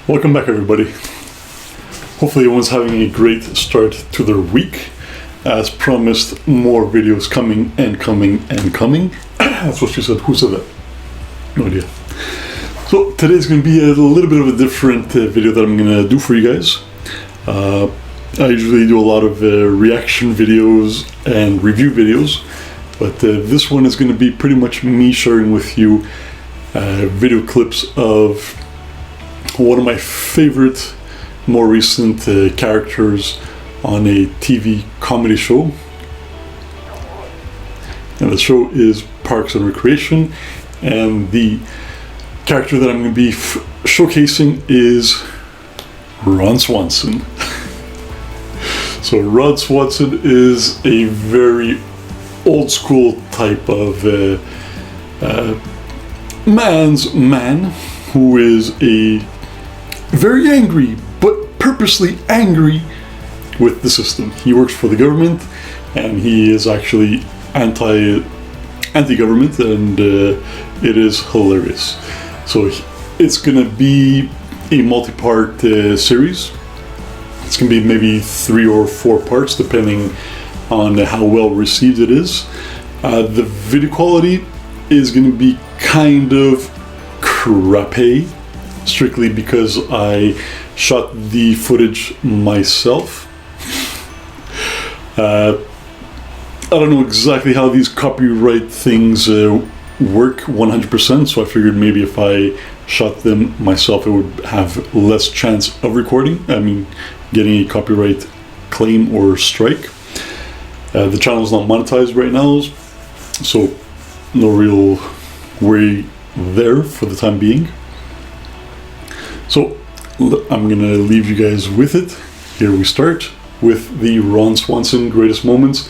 Welcome back, everybody. Hopefully everyone's having a great start to their week. As promised, more videos coming and coming and coming. That's what she said. Who said that? No idea. So today's going to be a little bit of a different video that I'm going to do for you guys. I usually do a lot of reaction videos and review videos, but this one is going to be pretty much me sharing with you video clips of one of my favorite, more recent characters on a TV comedy show. And the show is Parks and Recreation, and the character that I'm going to be showcasing is Ron Swanson. So Ron Swanson is a very old school type of man's man who is a very angry, but purposely angry with the system. He works for the government, and he is actually anti-government, and it is hilarious. So it's gonna be a multi-part series. It's gonna be maybe 3 or 4 parts, depending on how well received it is. The video quality is gonna be kind of crappy, strictly because I shot the footage myself. I don't know exactly how these copyright things work 100%, so I figured maybe if I shot them myself it would have less chance of getting a copyright claim or strike. The channel is not monetized right now, so no real worry there for the time being. So I'm gonna leave you guys with it. Here we start with the Ron Swanson Greatest Moments,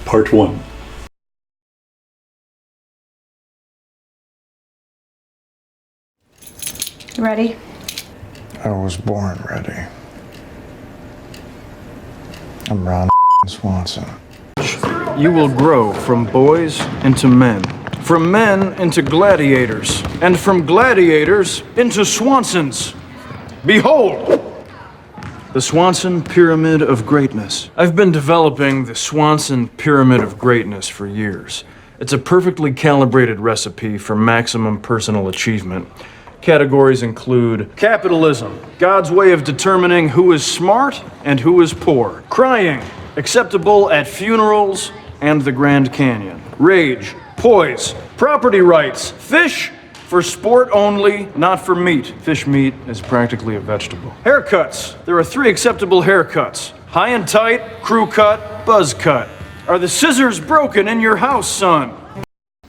Part 1. You ready? I was born ready. I'm Ron Swanson. You will grow from boys into men, from men into gladiators, and from gladiators into Swansons. Behold, the Swanson Pyramid of Greatness. I've been developing the Swanson Pyramid of Greatness for years. It's a perfectly calibrated recipe for maximum personal achievement. Categories include capitalism, God's way of determining who is smart and who is poor. Crying, acceptable at funerals and the Grand Canyon. Rage, poise, property rights, fish for sport only, not for meat. Fish meat is practically a vegetable. Haircuts, there are 3 acceptable haircuts. High and tight, crew cut, buzz cut. Are the scissors broken in your house, son?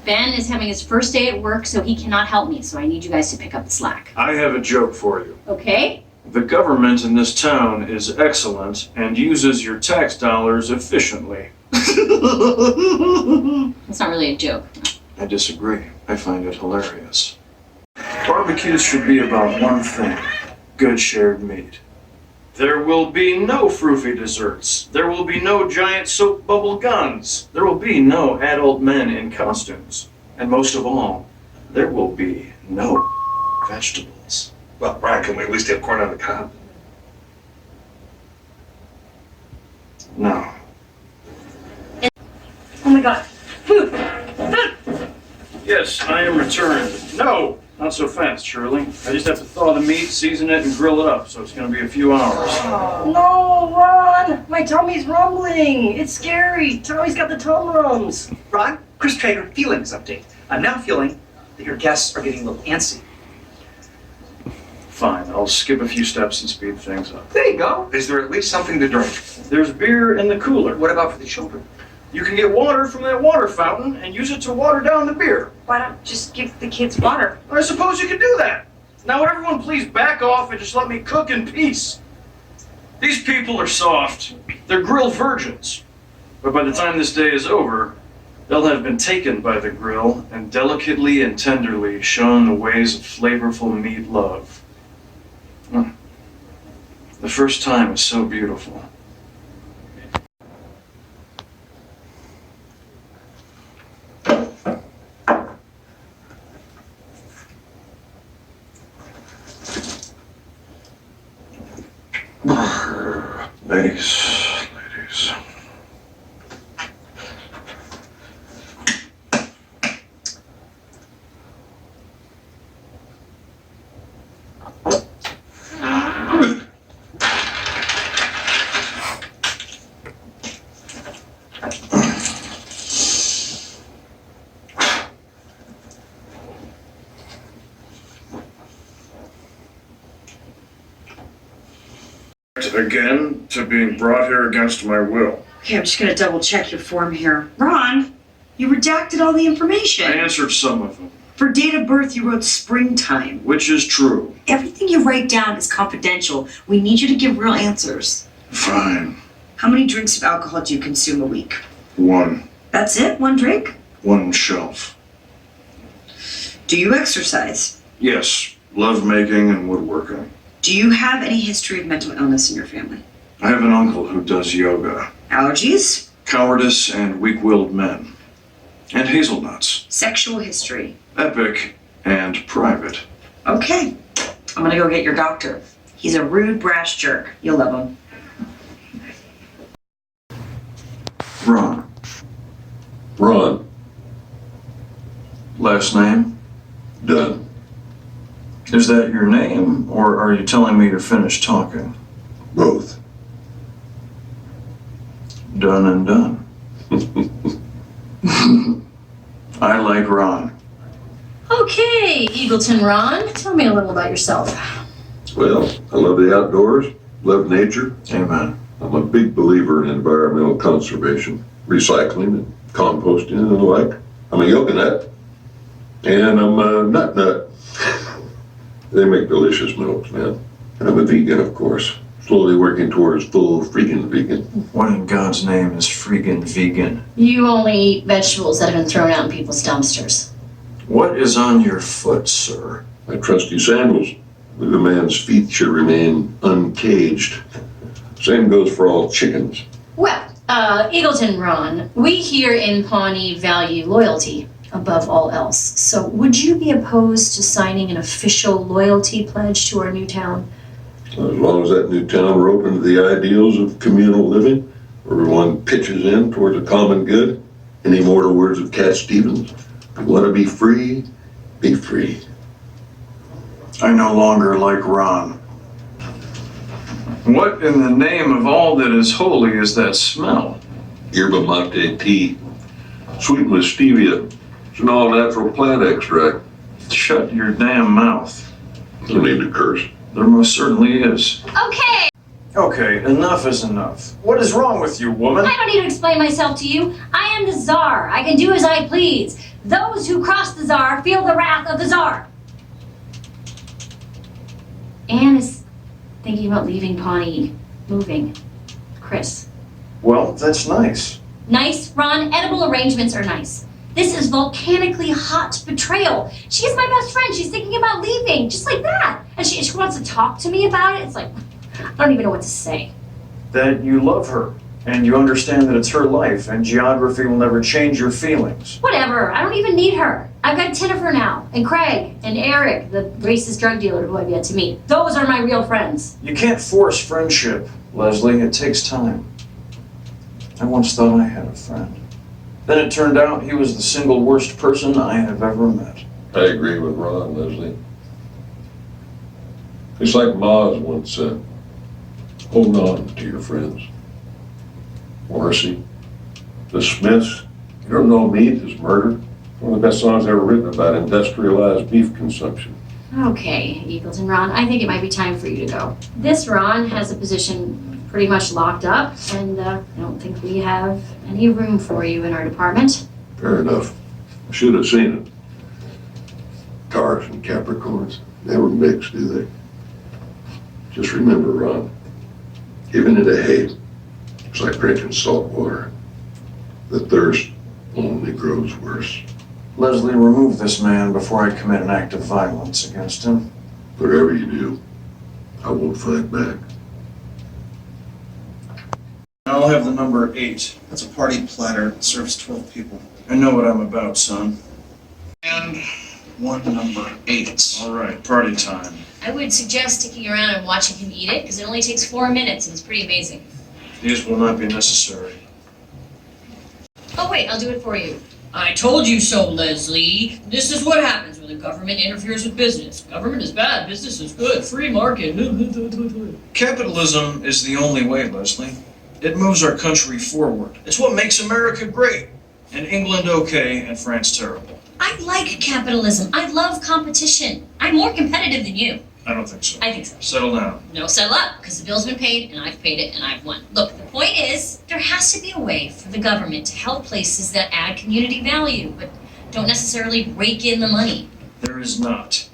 Ben is having his first day at work, so he cannot help me, so I need you guys to pick up the slack. I have a joke for you. Okay? The government in this town is excellent and uses your tax dollars efficiently. It's not really a joke. I disagree. I find it hilarious. Barbecues should be about one thing: good shared meat. There will be no froofy desserts. There will be no giant soap bubble guns. There will be no adult men in costumes. And most of all, there will be no vegetables. Well, Brian, can we at least have corn on the cob? No. Oh my god. Food! Food! Yes, I am returned. No! Not so fast, Shirley. I just have to thaw the meat, season it, and grill it up, so it's gonna be a few hours. No, Ron! My tummy's rumbling! It's scary! Tommy's got the tum-rums! Ron, Chris Traeger, feelings update. I'm now feeling that your guests are getting a little antsy. Fine, I'll skip a few steps and speed things up. There you go. Is there at least something to drink? There's beer in the cooler. What about for the children? You can get water from that water fountain and use it to water down the beer. Why don't you just give the kids water? I suppose you could do that. Now would everyone please back off and just let me cook in peace? These people are soft. They're grill virgins. But by the time this day is over, they'll have been taken by the grill and delicately and tenderly shown the ways of flavorful meat love. The first time is so beautiful. Ladies. Again, to being brought here against my will. Okay, I'm just gonna double check your form here. Ron, you redacted all the information. I answered some of them. For date of birth, you wrote springtime. Which is true. Everything you write down is confidential. We need you to give real answers. Fine. How many drinks of alcohol do you consume a week? 1. That's it? One drink? 1 shelf. Do you exercise? Yes, love making and woodworking. Do you have any history of mental illness in your family? I have an uncle who does yoga. Allergies? Cowardice and weak-willed men. And hazelnuts. Sexual history? Epic and private. Okay. I'm gonna go get your doctor. He's a rude, brash jerk. You'll love him. Ron. Ron, Last name? done. Is that your name, or are you telling me to finish talking? Both. Done and done. I like Ron. Okay, Eagleton Ron, tell me a little about yourself. Well, I love the outdoors, love nature. Amen. I'm a big believer in environmental conservation, recycling and composting and the like. I'm a yoga nut, and I'm a nut. They make delicious milk, man. And I'm a vegan, of course. Slowly working towards full freaking vegan. What in God's name is freaking vegan? You only eat vegetables that have been thrown out in people's dumpsters. What is on your foot, sir? My trusty sandals. The man's feet should remain uncaged. Same goes for all chickens. Well, Eagleton Ron, we here in Pawnee value loyalty above all else. So would you be opposed to signing an official loyalty pledge to our new town? As long as that new town we're open to the ideals of communal living, everyone pitches in towards a common good. In the immortal words of Cat Stevens, if you want to be free, be free. I no longer like Ron. What in the name of all that is holy is that smell? Yerba mate tea, sweetened with stevia. It's an all-natural plant extract. Shut your damn mouth. No need to curse. There most certainly is. Okay! Okay, enough is enough. What is wrong with you, woman? I don't need to explain myself to you. I am the Tsar. I can do as I please. Those who cross the Tsar feel the wrath of the Tsar. Anne is thinking about leaving Pawnee, moving. Chris. Well, that's nice. Nice, Ron. Edible arrangements are nice. This is volcanically hot betrayal. She is my best friend. She's thinking about leaving, just like that. And she wants to talk to me about it. It's like, I don't even know what to say. That you love her, and you understand that it's her life, and geography will never change your feelings. Whatever. I don't even need her. I've got Jennifer now, and Craig, and Eric, the racist drug dealer who I've yet to meet. Those are my real friends. You can't force friendship, Leslie. It takes time. I once thought I had a friend. Then it turned out he was the single worst person I have ever met. I agree with Ron, Leslie. It's like Maz once said, hold on to your friends. Morrissey, the Smiths, you don't know meat is murder. One of the best songs ever written about industrialized beef consumption. Okay, Eagleton Ron, I think it might be time for you to go. This Ron has a position pretty much locked up, and I don't think we have any room for you in our department. Fair enough. I should have seen it. Taurus and Capricorns never mix, do they? Just remember, Ron, giving it a hate, it's like drinking salt water. The thirst only grows worse. Leslie, remove this man before I commit an act of violence against him. Whatever you do, I won't fight back. I'll have the number 8. That's a party platter. It serves 12 people. I know what I'm about, son. And want number 8. All right, party time. I would suggest sticking around and watching him eat it, because it only takes 4 minutes and it's pretty amazing. These will not be necessary. Oh wait, I'll do it for you. I told you so, Leslie. This is what happens when the government interferes with business. Government is bad, business is good, free market. Capitalism is the only way, Leslie. It moves our country forward. It's what makes America great. And England okay, and France terrible. I like capitalism. I love competition. I'm more competitive than you. I don't think so. I think so. Settle down. No, settle up, because the bill's been paid, and I've paid it, and I've won. Look, the point is, there has to be a way for the government to help places that add community value, but don't necessarily rake in the money. There is not.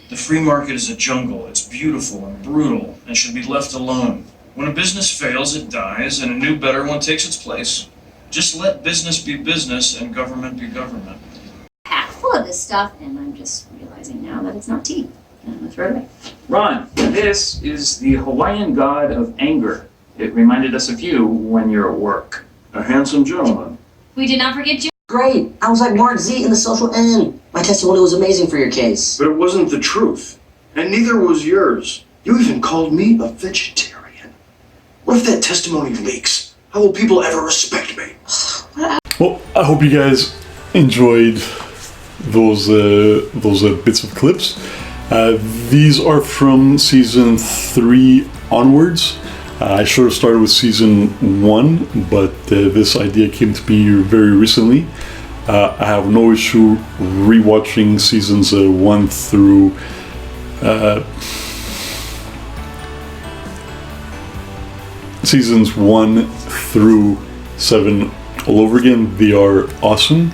The free market is a jungle. It's beautiful and brutal, and should be left alone. When a business fails, it dies, and a new, better one takes its place. Just let business be business, and government be government. Packed full of this stuff, and I'm just realizing now that it's not tea. I'm gonna throw it away. Ron, this is the Hawaiian god of anger. It reminded us of you when you're at work. A handsome gentleman. We did not forget you. Great. I was like Mark Z in the Social End. My testimony was amazing for your case. But it wasn't the truth. And neither was yours. You even called me a vegetarian. What if that testimony leaks? How will people ever respect me? Well, I hope you guys enjoyed those bits of clips. These are from season 3 onwards. I should have started with season 1, but this idea came to me very recently. I have no issue rewatching seasons 1 through seasons 1 through 7 all over again. They are awesome.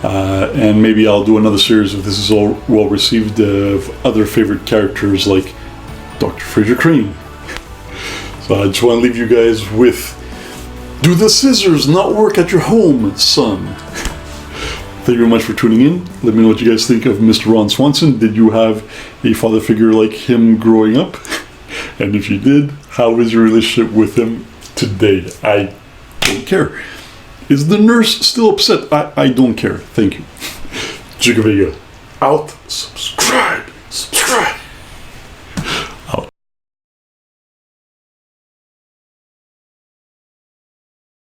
And maybe I'll do another series if this is all well received of other favorite characters like Dr. Fraser Crane. So I just want to leave you guys with, do the scissors not work at your home, son? Thank you very much for tuning in. Let me know what you guys think of Mr. Ron Swanson. Did you have a father figure like him growing up? And if you did, how is your relationship with him today? I don't care. Is the nurse still upset? I don't care. Thank you. GiggaVega out. Subscribe.